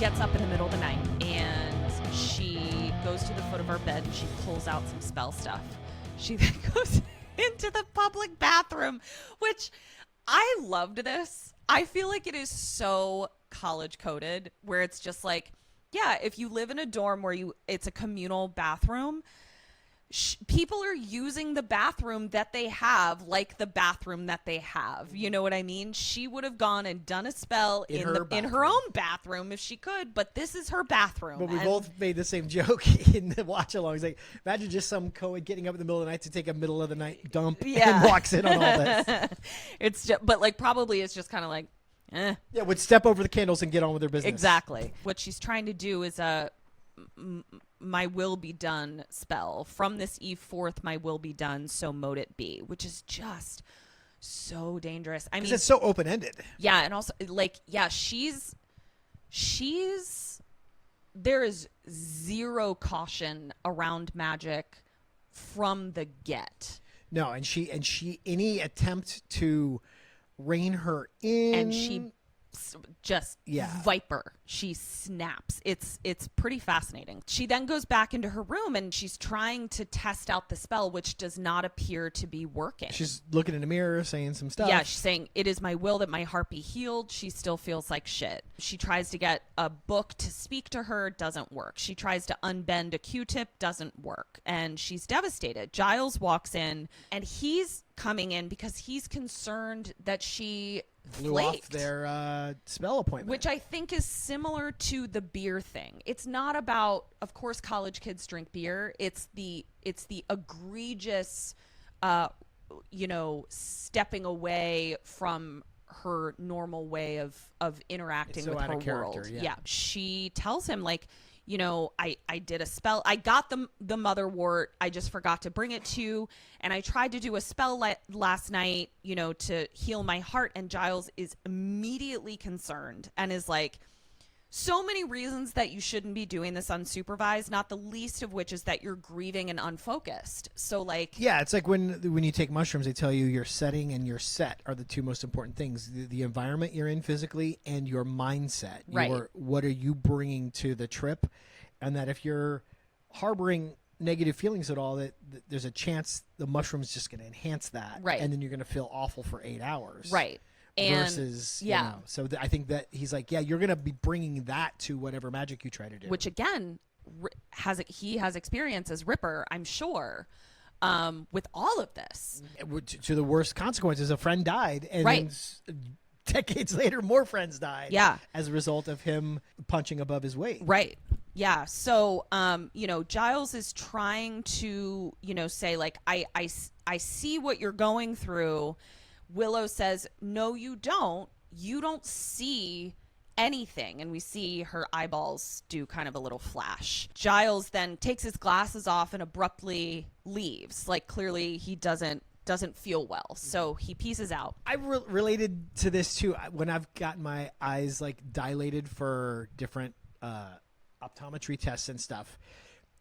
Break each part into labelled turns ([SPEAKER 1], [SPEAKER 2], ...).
[SPEAKER 1] gets up in the middle of the night and she goes to the foot of her bed and she pulls out some spell stuff. She then goes into the public bathroom, which I loved this. I feel like it is so college coded where it's just like, yeah, if you live in a dorm where it's a communal bathroom, people are using the bathroom that they have like the bathroom that they have. You know what I mean? She would have gone and done a spell in her own bathroom if she could, but this is her bathroom.
[SPEAKER 2] But we both made the same joke in the watch along. It's like, imagine just some co-ed getting up in the middle of the night to take a middle of the night dump and walks in on all this.
[SPEAKER 1] It's just, but like probably it's just kind of like, eh.
[SPEAKER 2] Yeah, would step over the candles and get on with their business.
[SPEAKER 1] Exactly. What she's trying to do is my will be done spell. From this eve forth, my will be done, so mote it be, which is just so dangerous. I mean,
[SPEAKER 2] it's so open-ended.
[SPEAKER 1] Yeah, and also like, yeah, there is zero caution around magic from the get.
[SPEAKER 2] No, and she any attempt to rein her in,
[SPEAKER 1] and she just viper. She snaps. It's pretty fascinating. She then goes back into her room and she's trying to test out the spell, which does not appear to be working.
[SPEAKER 2] She's looking in the mirror, saying some stuff.
[SPEAKER 1] Yeah, she's saying, it is my will that my heart be healed. She still feels like shit. She tries to get a book to speak to her, doesn't work. She tries to unbend a Q-tip, doesn't work. And she's devastated. Giles walks in and he's coming in because he's concerned that she
[SPEAKER 2] blew off their spell appointment,
[SPEAKER 1] which I think is similar to the beer thing. It's not about, of course, college kids drink beer. It's the egregious, stepping away from her normal way of interacting with her world. Yeah, she tells him like, I did a spell. I got the motherwort. I just forgot to bring it to you. And I tried to do a spell last night, to heal my heart. And Giles is immediately concerned and is like, so many reasons that you shouldn't be doing this unsupervised, not the least of which is that you're grieving and unfocused. So like, yeah,
[SPEAKER 2] it's like when you take mushrooms, they tell you your setting and your set are the two most important things. The environment you're in physically and your mindset.
[SPEAKER 1] Right.
[SPEAKER 2] What are you bringing to the trip? And that if you're harboring negative feelings at all, that there's a chance the mushroom's just going to enhance that.
[SPEAKER 1] Right.
[SPEAKER 2] And then you're going to feel awful for 8 hours.
[SPEAKER 1] Right. And
[SPEAKER 2] versus, so I think that he's like, you're going to be bringing that to whatever magic you try to do.
[SPEAKER 1] Which again, he has experience as Ripper, I'm sure, with all of this.
[SPEAKER 2] To the worst consequences, a friend died, and then decades later, more friends died.
[SPEAKER 1] Yeah.
[SPEAKER 2] As a result of him punching above his weight.
[SPEAKER 1] Right. Yeah. So, Giles is trying to, say like, I see what you're going through. Willow says, no, you don't. You don't see anything. And we see her eyeballs do kind of a little flash. Giles then takes his glasses off and abruptly leaves. Like clearly he doesn't feel well. So he pieces out.
[SPEAKER 2] I related to this too. When I've gotten my eyes like dilated for different optometry tests and stuff.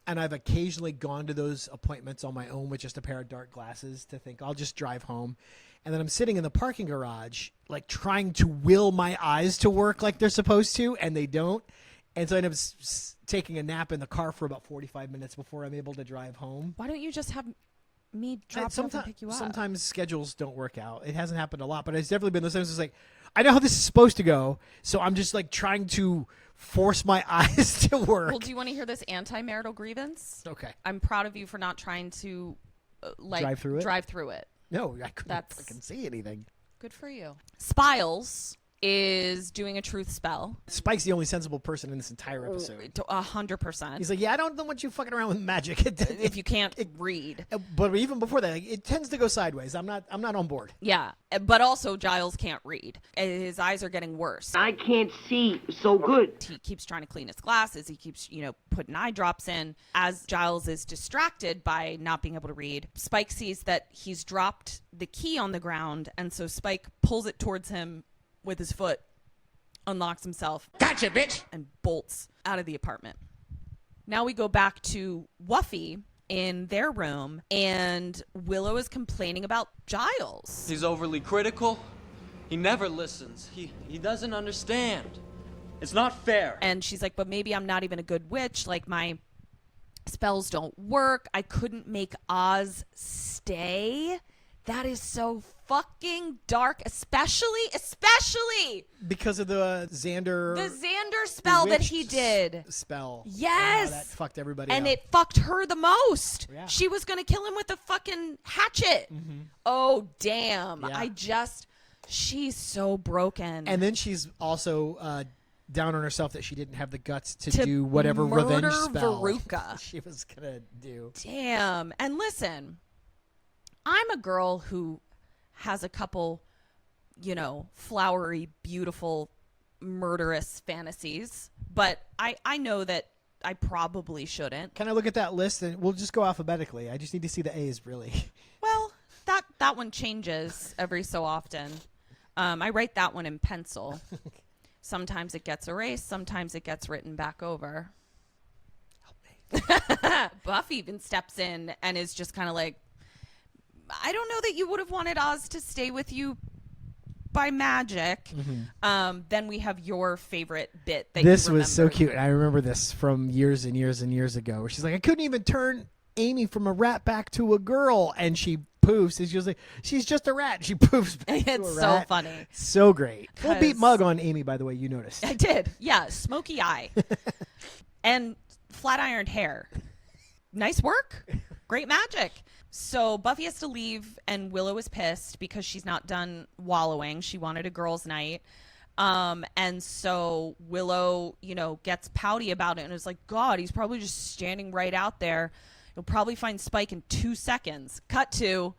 [SPEAKER 2] And I've occasionally gone to those appointments on my own with just a pair of dark glasses to think I'll just drive home. And then I'm sitting in the parking garage, like trying to will my eyes to work like they're supposed to, and they don't. And so I end up taking a nap in the car for about 45 minutes before I'm able to drive home.
[SPEAKER 1] Why don't you just have me drop off and pick you up?
[SPEAKER 2] Sometimes schedules don't work out. It hasn't happened a lot, but it's definitely been those times. It's like, I know how this is supposed to go, so I'm just like trying to force my eyes to work.
[SPEAKER 1] Well, do you want to hear this anti-marital grievance?
[SPEAKER 2] Okay.
[SPEAKER 1] I'm proud of you for not trying to drive through it.
[SPEAKER 2] No, I couldn't fucking see anything.
[SPEAKER 1] Good for you. Spiles is doing a truth spell.
[SPEAKER 2] Spike's the only sensible person in this entire episode.
[SPEAKER 1] 100%.
[SPEAKER 2] He's like, I don't want you fucking around with magic
[SPEAKER 1] if you can't read.
[SPEAKER 2] But even before that, it tends to go sideways. I'm not on board.
[SPEAKER 1] Yeah, but also Giles can't read. His eyes are getting worse.
[SPEAKER 3] I can't see so good.
[SPEAKER 1] He keeps trying to clean his glasses. He keeps, putting eye drops in. As Giles is distracted by not being able to read, Spike sees that he's dropped the key on the ground, and so Spike pulls it towards him with his foot, unlocks himself.
[SPEAKER 2] Gotcha, bitch!
[SPEAKER 1] And bolts out of the apartment. Now we go back to Wuffy in their room, and Willow is complaining about Giles.
[SPEAKER 4] He's overly critical. He never listens. He doesn't understand. It's not fair.
[SPEAKER 1] And she's like, but maybe I'm not even a good witch. Like, my spells don't work. I couldn't make Oz stay. That is so fucking dark, especially
[SPEAKER 2] because of the Xander
[SPEAKER 1] spell that he
[SPEAKER 2] bewitched
[SPEAKER 1] did.
[SPEAKER 2] Spell.
[SPEAKER 1] Yes.
[SPEAKER 2] That fucked everybody
[SPEAKER 1] and
[SPEAKER 2] up.
[SPEAKER 1] it fucked her the most.
[SPEAKER 2] Yeah.
[SPEAKER 1] She was going to kill him with a fucking hatchet. Oh, damn.
[SPEAKER 2] Yeah.
[SPEAKER 1] She's so broken.
[SPEAKER 2] And then she's also down on herself that she didn't have the guts to do whatever revenge
[SPEAKER 1] murder
[SPEAKER 2] spell
[SPEAKER 1] Veruca.
[SPEAKER 2] she was going to do.
[SPEAKER 1] Damn. And listen, I'm a girl who has a couple, flowery, beautiful, murderous fantasies, but I know that I probably shouldn't.
[SPEAKER 2] Can I look at that list? And we'll just go alphabetically. I just need to see the A's, really.
[SPEAKER 1] Well, that one changes every so often. I write that one in pencil. Sometimes it gets erased. Sometimes it gets written back over.
[SPEAKER 2] Help me.
[SPEAKER 1] Buffy even steps in and is just kind of like, I don't know that you would have wanted Oz to stay with you by magic. Then we have your favorite bit.
[SPEAKER 2] This was so cute. I remember this from years and years and years ago, where she's like, I couldn't even turn Amy from a rat back to a girl. And she poofs. And she was like, she's just a rat. She poofs back to a
[SPEAKER 1] It's
[SPEAKER 2] rat.
[SPEAKER 1] so funny.
[SPEAKER 2] So great. Full beat mug on Amy, by the way. You noticed.
[SPEAKER 1] I did. Yeah. Smoky eye. And flat ironed hair. Nice work. Great magic. So Buffy has to leave, and Willow is pissed because she's not done wallowing. She wanted a girls' night. And so Willow, gets pouty about it and is like, God, he's probably just standing right out there. You'll probably find Spike in 2 seconds. Cut to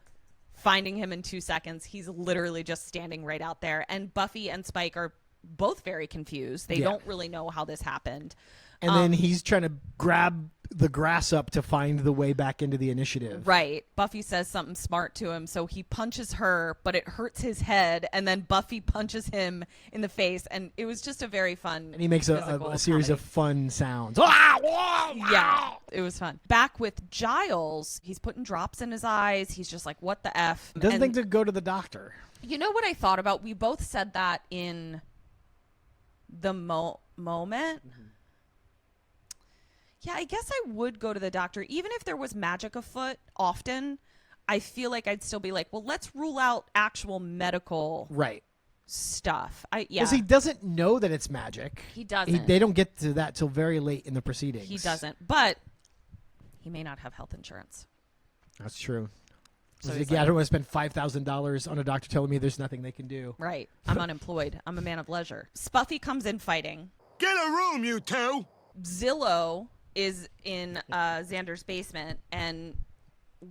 [SPEAKER 1] finding him in 2 seconds. He's literally just standing right out there. And Buffy and Spike are both very confused. They don't really know how this happened.
[SPEAKER 2] And then he's trying to grab the grass up to find the way back into the initiative.
[SPEAKER 1] Right. Buffy says something smart to him, so he punches her, but it hurts his head, and then Buffy punches him in the face, and it was just a very fun.
[SPEAKER 2] And he makes a series
[SPEAKER 1] comedy.
[SPEAKER 2] of fun sounds.
[SPEAKER 1] Yeah, it was fun. Back with Giles, he's putting drops in his eyes. He's just like, what the F?
[SPEAKER 2] Doesn't think to go to the doctor.
[SPEAKER 1] You know what I thought about? We both said that in the moment. Yeah, I guess I would go to the doctor. Even if there was magic afoot often, I feel like I'd still be like, well, let's rule out actual medical stuff.
[SPEAKER 2] Because he doesn't know that it's magic.
[SPEAKER 1] He doesn't.
[SPEAKER 2] They don't get to that till very late in the proceedings.
[SPEAKER 1] He doesn't. But he may not have health insurance.
[SPEAKER 2] That's true.
[SPEAKER 1] So
[SPEAKER 2] I don't want to spend $5,000 on a doctor telling me there's nothing they can do.
[SPEAKER 1] Right. I'm unemployed. I'm a man of leisure. Spuffy comes in fighting.
[SPEAKER 5] Get a room, you two!
[SPEAKER 1] Zillow is in Xander's basement, and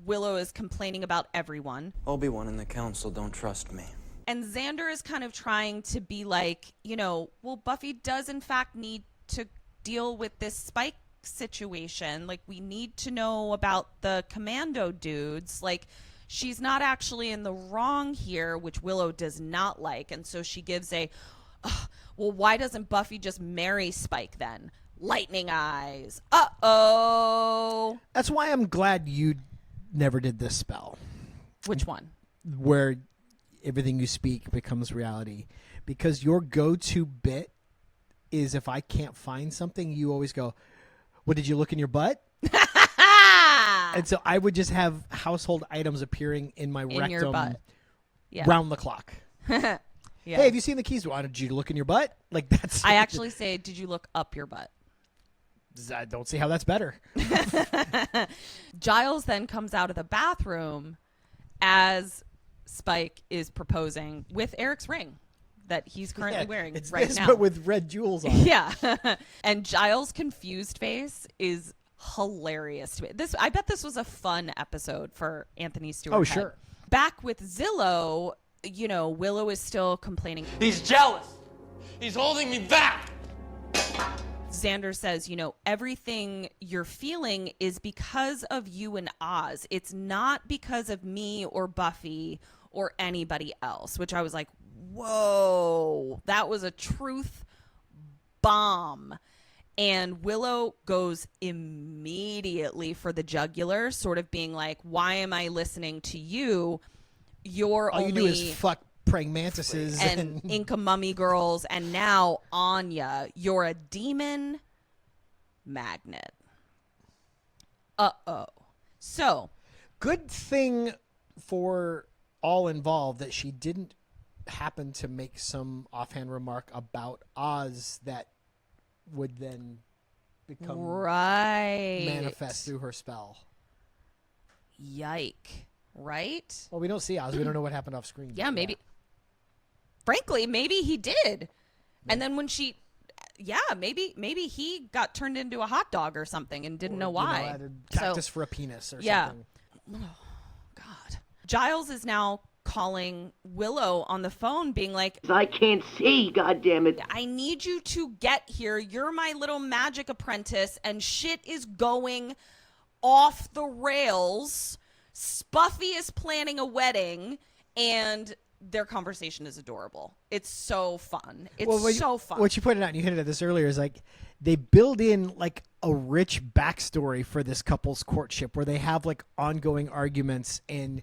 [SPEAKER 1] Willow is complaining about everyone.
[SPEAKER 6] Obi-Wan and the council don't trust me.
[SPEAKER 1] And Xander is kind of trying to be like, well, Buffy does in fact need to deal with this Spike situation. Like, we need to know about the commando dudes. Like, she's not actually in the wrong here, which Willow does not like. And so she gives well, why doesn't Buffy just marry Spike then? Lightning eyes. Uh-oh.
[SPEAKER 2] That's why I'm glad you never did this spell.
[SPEAKER 1] Which one?
[SPEAKER 2] Where everything you speak becomes reality. Because your go-to bit is, if I can't find something, you always go, well, did you look in your butt? And so I would just have household items appearing in my rectum
[SPEAKER 1] your butt.
[SPEAKER 2] round the clock.
[SPEAKER 1] Yeah.
[SPEAKER 2] Hey, have you seen the keys? Why did you look in your butt? Like, that's.
[SPEAKER 1] I actually say, did you look up your butt?
[SPEAKER 2] I don't see how that's better.
[SPEAKER 1] Giles then comes out of the bathroom as Spike is proposing with Eric's ring that he's currently wearing
[SPEAKER 2] it's
[SPEAKER 1] right
[SPEAKER 2] this,
[SPEAKER 1] now.
[SPEAKER 2] but with red jewels on.
[SPEAKER 1] Yeah. And Giles' confused face is hilarious to me. I bet this was a fun episode for Anthony Stewart.
[SPEAKER 2] Oh, sure.
[SPEAKER 1] Back with Zillow, Willow is still complaining.
[SPEAKER 4] He's jealous. He's holding me back.
[SPEAKER 1] Xander says, everything you're feeling is because of you and Oz. It's not because of me or Buffy or anybody else, which I was like, whoa, that was a truth bomb. And Willow goes immediately for the jugular, sort of being like, why am I listening to you? You're
[SPEAKER 2] All
[SPEAKER 1] only...
[SPEAKER 2] you do is fuck praying mantises
[SPEAKER 1] and Inca mummy girls, and now Anya, you're a demon magnet. So
[SPEAKER 2] good thing for all involved that she didn't happen to make some offhand remark about Oz that would then become manifest through her spell.
[SPEAKER 1] Yike. Right?
[SPEAKER 2] Well, we don't see Oz. We don't know what happened off screen.
[SPEAKER 1] Yeah, maybe. Frankly, maybe he did. And then when she, maybe he got turned into a hot dog or something and didn't know why.
[SPEAKER 2] Had a cactus for a penis or something.
[SPEAKER 1] Oh, God. Giles is now calling Willow on the phone being like,
[SPEAKER 3] I can't see, goddammit.
[SPEAKER 1] I need you to get here. You're my little magic apprentice, and shit is going off the rails. Buffy is planning a wedding, and their conversation is adorable. It's so fun. It's so fun.
[SPEAKER 2] What you pointed out, and you hinted at this earlier, is like they build in like a rich backstory for this couple's courtship where they have like ongoing arguments and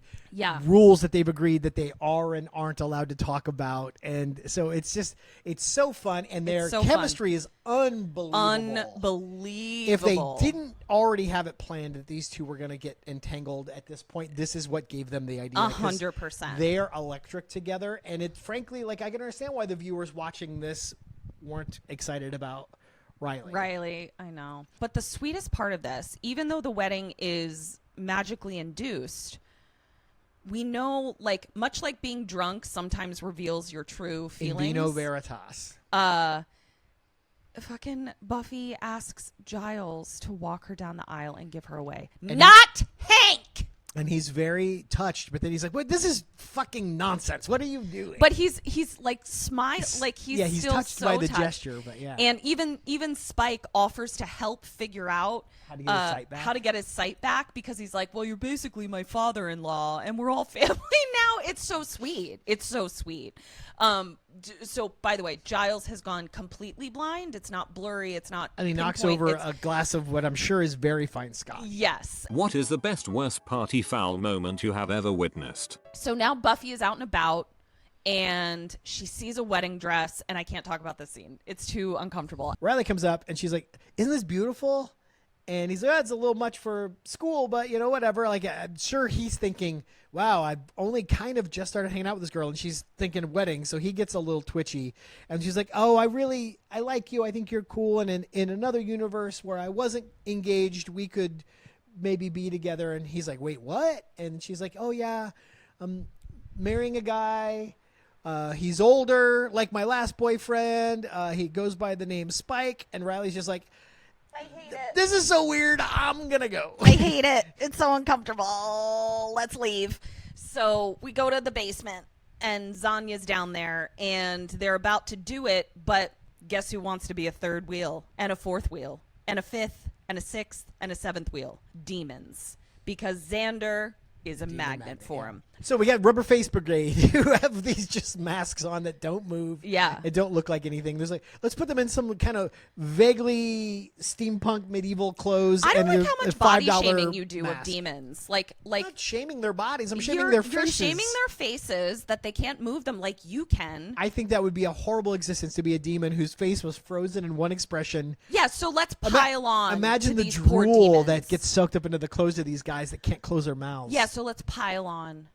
[SPEAKER 2] rules that they've agreed that they are and aren't allowed to talk about. And so it's so fun. And their chemistry is unbelievable. If they didn't already have it planned that these two were going to get entangled at this point, this is what gave them the idea.
[SPEAKER 1] 100%.
[SPEAKER 2] They're electric together. And it frankly, like I can understand why the viewers watching this weren't excited about Riley,
[SPEAKER 1] I know. But the sweetest part of this, even though the wedding is magically induced, we know, like, much like being drunk sometimes reveals your true feelings.
[SPEAKER 2] In vino veritas.
[SPEAKER 1] Fucking Buffy asks Giles to walk her down the aisle and give her away.
[SPEAKER 2] And
[SPEAKER 1] Not Hank!
[SPEAKER 2] And he's very touched, but then he's like, "Wait, this is fucking nonsense. What are you doing?"
[SPEAKER 1] But he's like smile, like he's still
[SPEAKER 2] touched
[SPEAKER 1] so
[SPEAKER 2] by the
[SPEAKER 1] touched.
[SPEAKER 2] gesture. But yeah,
[SPEAKER 1] and even Spike offers to help figure out how to get his sight back because he's like, "Well, you're basically my father-in-law, and we're all family now." It's so sweet. It's so sweet. So, by the way, Giles has gone completely blind. It's not blurry. It's not.
[SPEAKER 2] And he knocks over a glass of what I'm sure is very fine scotch.
[SPEAKER 1] Yes.
[SPEAKER 7] What is the best worst party foul moment you have ever witnessed?
[SPEAKER 1] So now Buffy is out and about, and she sees a wedding dress, and I can't talk about this scene. It's too uncomfortable.
[SPEAKER 2] Riley comes up, and she's like, "Isn't this beautiful?" And he's like, "It's a little much for school, but you know, whatever." Like, I'm sure he's thinking, "Wow, I've only kind of just started hanging out with this girl," and she's thinking wedding, so he gets a little twitchy. And she's like, "Oh, I like you. I think you're cool. And in another universe where I wasn't engaged, we could maybe be together." And he's like, "Wait, what?" And she's like, "Oh yeah, I'm marrying a guy. He's older, like my last boyfriend. He goes by the name Spike." And Riley's just like,
[SPEAKER 1] I hate it.
[SPEAKER 2] "This is so weird. I'm going to go."
[SPEAKER 1] I hate it. It's so uncomfortable. Let's leave. So we go to the basement, and Zanya's down there, and they're about to do it, but guess who wants to be a third wheel, and a fourth wheel, and a fifth, and a sixth, and a seventh wheel? Demons. Because Xander is a magnet for him.
[SPEAKER 2] So we got Rubber Face Brigade who have these just masks on that don't move.
[SPEAKER 1] Yeah.
[SPEAKER 2] And don't look like anything. There's like, let's put them in some kind of vaguely steampunk medieval clothes.
[SPEAKER 1] I don't
[SPEAKER 2] and
[SPEAKER 1] like how much body shaming you do of demons. Like
[SPEAKER 2] I'm not shaming their bodies. I'm shaming their
[SPEAKER 1] you're
[SPEAKER 2] faces.
[SPEAKER 1] shaming their faces that they can't move them like you can.
[SPEAKER 2] I think that would be a horrible existence to be a demon whose face was frozen in one expression.
[SPEAKER 1] Yeah, so let's pile on.
[SPEAKER 2] Imagine
[SPEAKER 1] to
[SPEAKER 2] the
[SPEAKER 1] these poor
[SPEAKER 2] drool
[SPEAKER 1] demons.
[SPEAKER 2] that gets soaked up into the clothes of these guys that can't close their mouths.
[SPEAKER 1] Yeah, so let's pile on.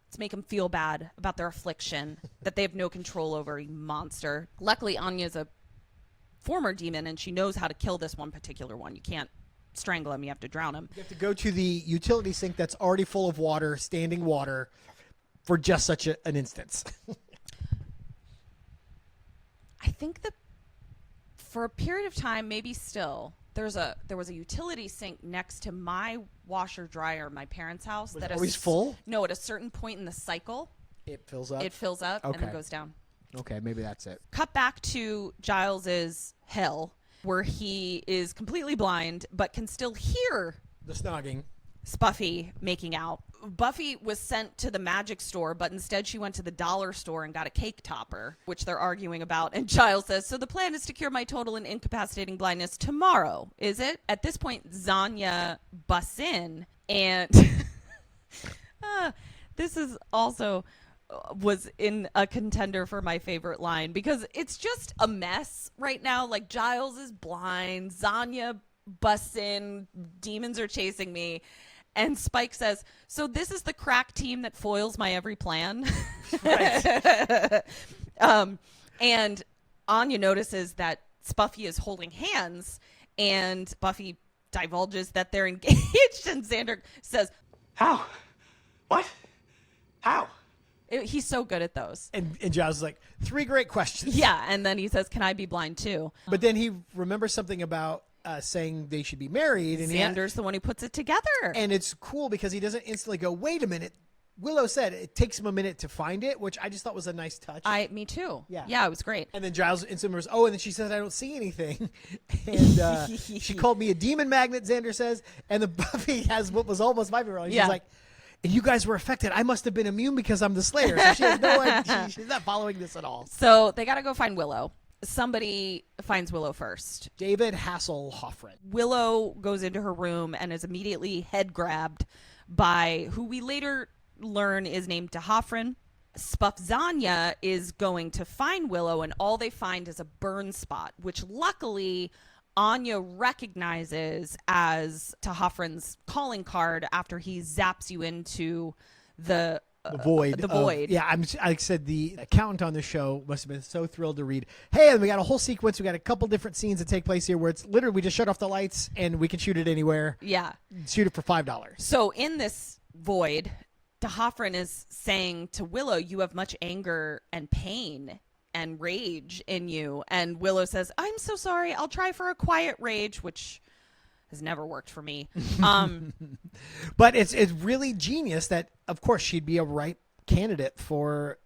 [SPEAKER 1] Let's make them feel bad about their affliction that they have no control over, you monster. Luckily, Anya's a former demon, and she knows how to kill this one particular one. You can't strangle him. You have to drown him.
[SPEAKER 2] You have to go to the utility sink that's already full of water, standing water, for just such an instance.
[SPEAKER 1] I think that for a period of time, maybe still, there was a utility sink next to my washer dryer in my parents' house.
[SPEAKER 2] Was it always full?
[SPEAKER 1] No, at a certain point in the cycle,
[SPEAKER 2] It fills up.
[SPEAKER 1] it fills up and
[SPEAKER 2] Okay.
[SPEAKER 1] then goes down.
[SPEAKER 2] Okay, maybe that's it.
[SPEAKER 1] Cut back to Giles's hell, where he is completely blind but can still hear
[SPEAKER 2] The snogging.
[SPEAKER 1] Buffy making out. Buffy was sent to the magic store, but instead she went to the dollar store and got a cake topper, which they're arguing about. And Giles says, "So the plan is to cure my total and incapacitating blindness tomorrow, is it?" At this point, Zanya busts in, and this is also was in a contender for my favorite line because it's just a mess right now. Like Giles is blind, Zanya busts in, demons are chasing me, and Spike says, "So this is the crack team that foils my every plan." And Anya notices that Buffy is holding hands, and Buffy divulges that they're engaged, and Xander says,
[SPEAKER 4] How? What? How?
[SPEAKER 1] he's so good at those.
[SPEAKER 2] And Giles is like, 3 great questions.
[SPEAKER 1] Yeah, and then he says, "Can I be blind too?"
[SPEAKER 2] But then he remembers something about saying they should be married. And
[SPEAKER 1] Xander's the one who puts it together.
[SPEAKER 2] and it's cool because he doesn't instantly go, wait a minute. Willow said it takes him a minute to find it, which I just thought was a nice touch.
[SPEAKER 1] Me too.
[SPEAKER 2] Yeah.
[SPEAKER 1] Yeah, it was great.
[SPEAKER 2] And then Giles instantly remembers, oh, and then she says, I don't see anything. And she called me a demon magnet, Xander says. And the Buffy has what was almost my favorite line. She's like, and you guys were affected. I must have been immune because I'm the Slayer. So she has no idea. She's not following this at all.
[SPEAKER 1] So they got to go find Willow. Somebody finds Willow first.
[SPEAKER 2] David Hasselhoffren.
[SPEAKER 1] Willow goes into her room and is immediately head grabbed by who we later learn is named Hoffren. Zanya is going to find Willow, and all they find is a burn spot, which luckily Anya recognizes as Hoffren's calling card after he zaps you into the
[SPEAKER 2] void.
[SPEAKER 1] The void.
[SPEAKER 2] I said the accountant on the show must have been so thrilled to read, hey, and we got a whole sequence. We got a couple different scenes that take place here where it's literally we just shut off the lights and we can shoot it anywhere.
[SPEAKER 1] Yeah.
[SPEAKER 2] Shoot it for $5.
[SPEAKER 1] So in this void, Hoffren is saying to Willow, you have much anger and pain and rage in you. And Willow says, I'm so sorry. I'll try for a quiet rage, which has never worked for me.
[SPEAKER 2] But it's really genius that, of course, she'd be a right candidate for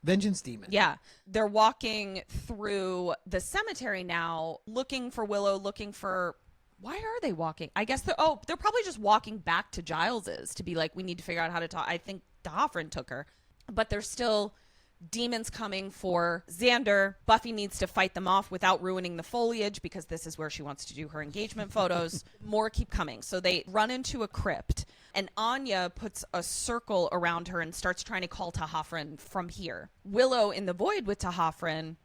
[SPEAKER 2] Vengeance Demon.
[SPEAKER 1] Yeah. They're walking through the cemetery now, looking for Willow, looking for... Why are they walking? I guess they're probably just walking back to Giles's to be like, we need to figure out how to talk. I think Hoffren took her. But there's still demons coming for Xander. Buffy needs to fight them off without ruining the foliage because this is where she wants to do her engagement photos. More keep coming. So they run into a crypt, and Anya puts a circle around her and starts trying to call Hoffren from here. Willow in the void with Hoffren,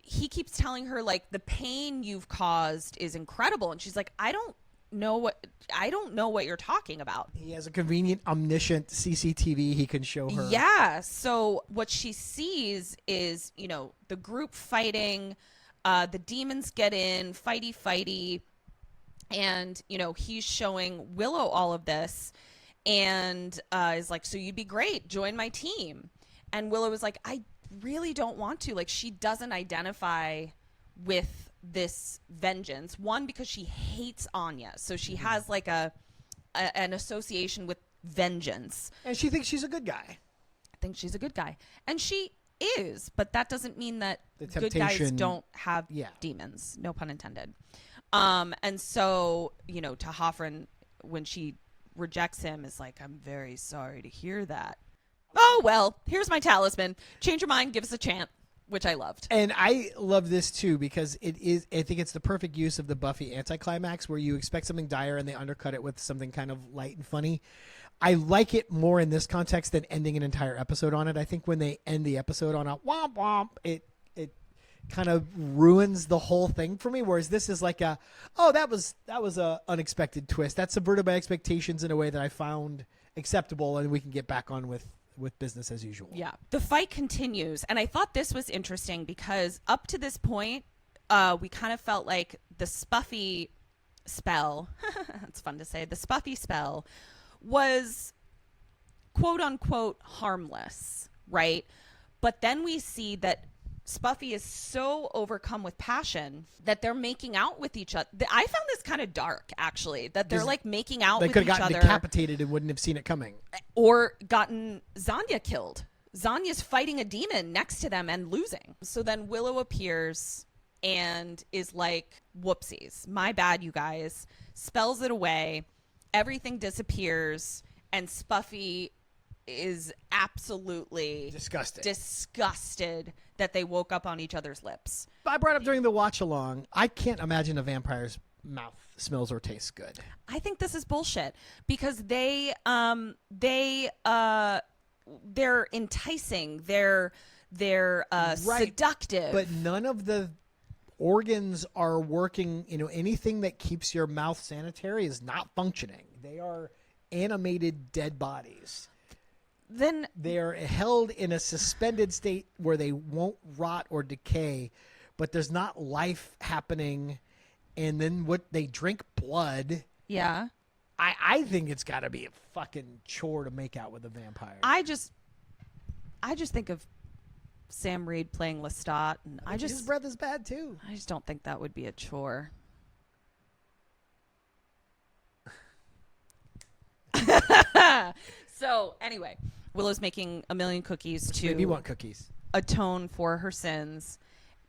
[SPEAKER 1] he keeps telling her, like, the pain you've caused is incredible. And she's like, I don't know what you're talking about.
[SPEAKER 2] He has a convenient, omniscient CCTV he can show her.
[SPEAKER 1] Yeah. So what she sees is, the group fighting, the demons get in, fighty. And, he's showing Willow all of this and is like, so you'd be great. Join my team. And Willow was like, I really don't want to. Like, she doesn't identify with this vengeance. One, because she hates Anya, so she has like an association with vengeance,
[SPEAKER 2] and she thinks she's a good guy.
[SPEAKER 1] I think she's a good guy, and she is, but that doesn't mean that good guys don't have demons. No pun intended. And so Hoffren, when she rejects him, is like, I'm very sorry to hear that. Oh, well, here's my talisman. Change your mind, give us a chant, which I loved.
[SPEAKER 2] And I love this, too, because I think it's the perfect use of the Buffy anticlimax where you expect something dire and they undercut it with something kind of light and funny. I like it more in this context than ending an entire episode on it. I think when they end the episode on a womp womp, it kind of ruins the whole thing for me, whereas this is like that was a unexpected twist. That subverted my expectations in a way that I found acceptable, and we can get back on with business as usual. Yeah.
[SPEAKER 1] The fight continues, and I thought this was interesting because up to this point, we kind of felt like the Spuffy spell, it's fun to say, the Spuffy spell was quote-unquote harmless, right? But then we see that Spuffy is so overcome with passion that they're making out with each other. I found this kind of dark, actually, that they're like making out with each other. They could have
[SPEAKER 2] gotten decapitated and wouldn't have seen it coming.
[SPEAKER 1] Or gotten Zanya killed. Zanya's fighting a demon next to them and losing. So then Willow appears and is like, whoopsies, my bad, you guys. Spells it away. Everything disappears. And Spuffy is absolutely disgusted that they woke up on each other's lips.
[SPEAKER 2] I brought up during the watch along, I can't imagine a vampire's mouth smells or tastes good.
[SPEAKER 1] I think this is bullshit because they they're enticing. They're seductive.
[SPEAKER 2] But none of the organs are working. Anything that keeps your mouth sanitary is not functioning. They are animated dead bodies.
[SPEAKER 1] Then
[SPEAKER 2] they are held in a suspended state where they won't rot or decay, but there's not life happening. And then they drink blood.
[SPEAKER 1] Yeah.
[SPEAKER 2] I think it's got to be a fucking chore to make out with a vampire.
[SPEAKER 1] I just think of Sam Reed playing Lestat, and
[SPEAKER 2] his breath is bad too.
[SPEAKER 1] I just don't think that would be a chore. So anyway, Willow's making a million cookies to
[SPEAKER 2] Maybe you want cookies.
[SPEAKER 1] atone for her sins.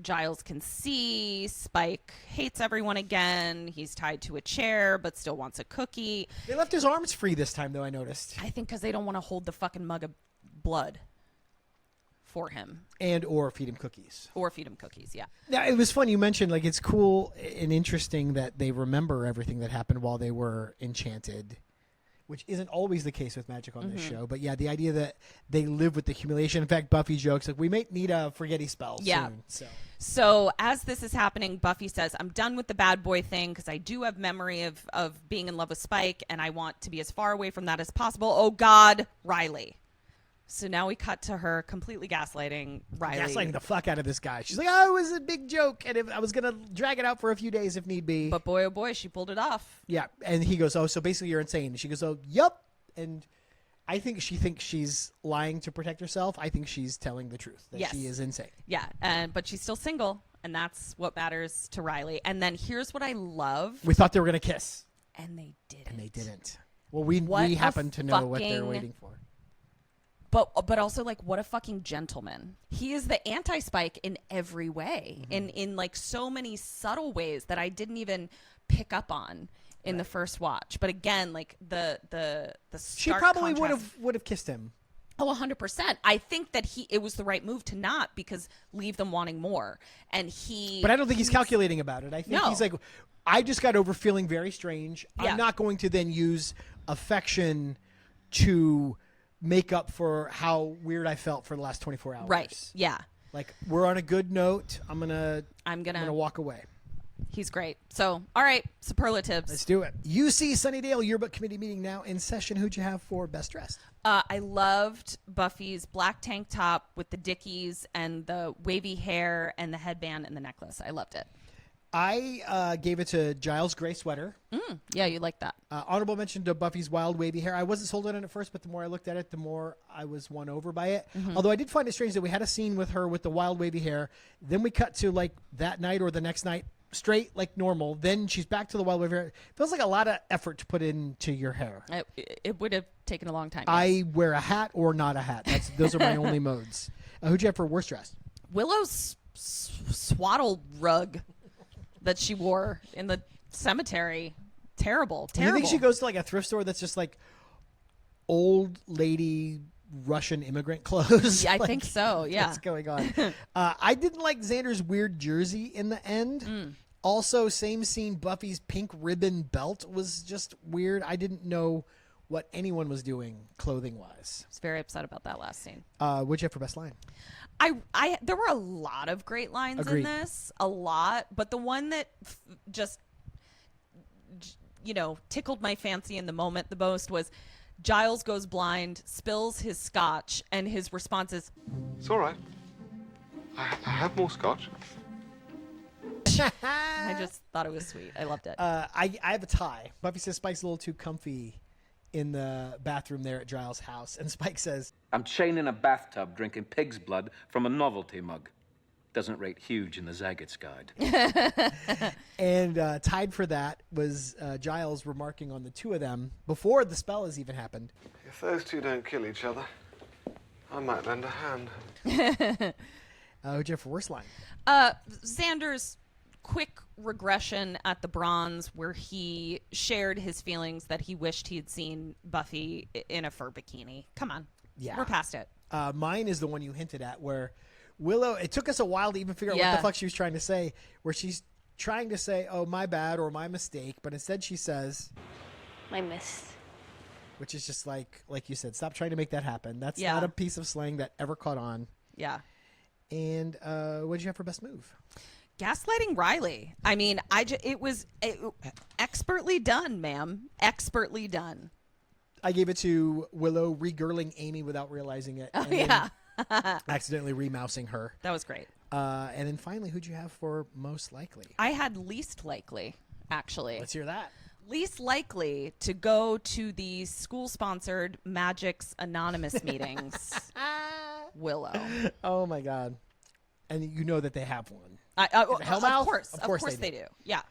[SPEAKER 1] Giles can see Spike hates everyone again. He's tied to a chair but still wants a cookie.
[SPEAKER 2] They left his arms free this time, though, I noticed.
[SPEAKER 1] I think because they don't want to hold the fucking mug of blood for him.
[SPEAKER 2] Or feed him cookies.
[SPEAKER 1] Or feed him cookies, yeah.
[SPEAKER 2] Now, it was fun. You mentioned, it's cool and interesting that they remember everything that happened while they were enchanted, which isn't always the case with magic on this show. But yeah, the idea that they live with the humiliation. In fact, Buffy jokes, we may need a forgetty spell soon.
[SPEAKER 1] So as this is happening, Buffy says, I'm done with the bad boy thing because I do have memory of being in love with Spike, and I want to be as far away from that as possible. Oh, God, Riley. So now we cut to her completely gaslighting Riley.
[SPEAKER 2] Gaslighting the fuck out of this guy. She's like, oh, it was a big joke, and I was going to drag it out for a few days if need be.
[SPEAKER 1] But boy, oh boy, she pulled it off.
[SPEAKER 2] Yeah, and he goes, oh, so basically you're insane. And she goes, oh, yup. And I think she thinks she's lying to protect herself. I think she's telling the truth, that she is insane.
[SPEAKER 1] Yeah, but she's still single, and that's what matters to Riley. And then here's what I love.
[SPEAKER 2] We thought they were going to kiss.
[SPEAKER 1] And they didn't.
[SPEAKER 2] And they didn't. Well, we happen to know what they're waiting for.
[SPEAKER 1] But also, what a fucking gentleman. He is the anti-Spike in every way, in so many subtle ways that I didn't even pick up on in the first watch. But again, the
[SPEAKER 2] she
[SPEAKER 1] stark
[SPEAKER 2] probably
[SPEAKER 1] contrast.
[SPEAKER 2] would have kissed him.
[SPEAKER 1] Oh, 100%. I think that it was the right move to not, because leave them wanting more. And
[SPEAKER 2] But I don't think he's calculating about it. I think he's like, I just got over feeling very strange. Yeah. I'm not going to then use affection to make up for how weird I felt for the last 24 hours.
[SPEAKER 1] Right. Yeah.
[SPEAKER 2] We're on a good note. I'm gonna walk away.
[SPEAKER 1] He's great. So, all right, superlatives.
[SPEAKER 2] Let's do it. UC Sunnydale Yearbook Committee meeting now in session. Who'd you have for best dressed?
[SPEAKER 1] I loved Buffy's black tank top with the Dickies and the wavy hair and the headband and the necklace. I loved it.
[SPEAKER 2] I gave it to Giles' gray sweater.
[SPEAKER 1] Yeah, you like that.
[SPEAKER 2] Honorable mention to Buffy's wild wavy hair. I wasn't sold on it at first, but the more I looked at it, the more I was won over by it. Although I did find it strange that we had a scene with her with the wild wavy hair. Then we cut to that night or the next night straight like normal. Then she's back to the wild wavy hair. It feels like a lot of effort to put into your hair.
[SPEAKER 1] It would have taken a long time.
[SPEAKER 2] I wear a hat or not a hat. Those are my only modes. Who'd you have for worst dressed?
[SPEAKER 1] Willow's swaddle rug that she wore in the cemetery. Terrible.
[SPEAKER 2] Do you think she goes to a thrift store that's just old lady Russian immigrant clothes?
[SPEAKER 1] Yeah, I think so. Yeah.
[SPEAKER 2] What's going on? I didn't like Xander's weird jersey in the end. Also, same scene, Buffy's pink ribbon belt was just weird. I didn't know what anyone was doing clothing-wise.
[SPEAKER 1] I was very upset about that last scene.
[SPEAKER 2] What'd you have for best line?
[SPEAKER 1] There were a lot of great lines
[SPEAKER 2] Agreed.
[SPEAKER 1] in this, a lot, but the one that just tickled my fancy in the moment the most was Giles goes blind, spills his scotch, and his response is,
[SPEAKER 8] It's all right. I have more scotch.
[SPEAKER 1] I just thought it was sweet. I loved it.
[SPEAKER 2] I have a tie. Buffy says Spike's a little too comfy in the bathroom there at Giles' house, and Spike says,
[SPEAKER 9] I'm chaining a bathtub drinking pig's blood from a novelty mug. Doesn't rate huge in the Zaggett's Guide.
[SPEAKER 2] And tied for that was Giles remarking on the two of them before the spell has even happened.
[SPEAKER 8] If those two don't kill each other, I might lend a hand.
[SPEAKER 2] Who'd you have for worst line?
[SPEAKER 1] Xander's quick regression at the bronze where he shared his feelings that he wished he had seen Buffy in a fur bikini. Come on.
[SPEAKER 2] Yeah.
[SPEAKER 1] We're past it.
[SPEAKER 2] Mine is the one you hinted at where Willow, it took us a while to even figure out what the fuck she was trying to say, where she's trying to say, oh, my bad or my mistake, but instead she says,
[SPEAKER 10] My miss.
[SPEAKER 2] which is just like you said, stop trying to make that happen. That's
[SPEAKER 1] Yeah.
[SPEAKER 2] not a piece of slang that ever caught on.
[SPEAKER 1] Yeah.
[SPEAKER 2] And what did you have for best move?
[SPEAKER 1] Gaslighting Riley. I mean, it was expertly done, ma'am. Expertly done.
[SPEAKER 2] I gave it to Willow regirling Amy without realizing it.
[SPEAKER 1] Oh,
[SPEAKER 2] and then
[SPEAKER 1] yeah.
[SPEAKER 2] accidentally remousing her.
[SPEAKER 1] That was great.
[SPEAKER 2] And then finally, who'd you have for most likely?
[SPEAKER 1] I had least likely, actually.
[SPEAKER 2] Let's hear that.
[SPEAKER 1] Least likely to go to these school-sponsored Magic's Anonymous meetings. Willow.
[SPEAKER 2] Oh, my God. And you know that they have one.
[SPEAKER 1] Of course they do. Yeah.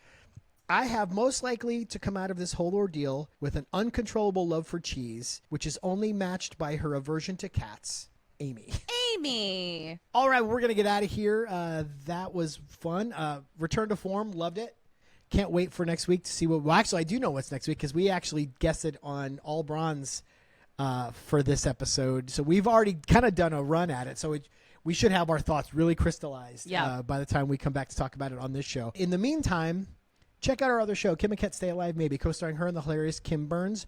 [SPEAKER 2] I have most likely to come out of this whole ordeal with an uncontrollable love for cheese, which is only matched by her aversion to cats. Amy.
[SPEAKER 1] Amy.
[SPEAKER 2] All right, we're going to get out of here. That was fun. Return to form. Loved it. Can't wait for next week to see what... Well, actually, I do know what's next week because we actually guessed it on All Bronze for this episode. So we've already kind of done a run at it. So we should have our thoughts really crystallized by the time we come back to talk about it on this show. In the meantime, check out our other show, Kim and Ket Stay Alive Maybe, co-starring her and the hilarious Kim Burns.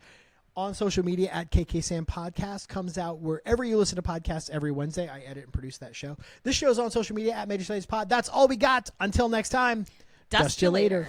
[SPEAKER 2] On social media at KKSam Podcast. Comes out wherever you listen to podcasts every Wednesday. I edit and produce that show. This show's on social media at Major Slayage Pod. That's all we got. Until next time, dust you later.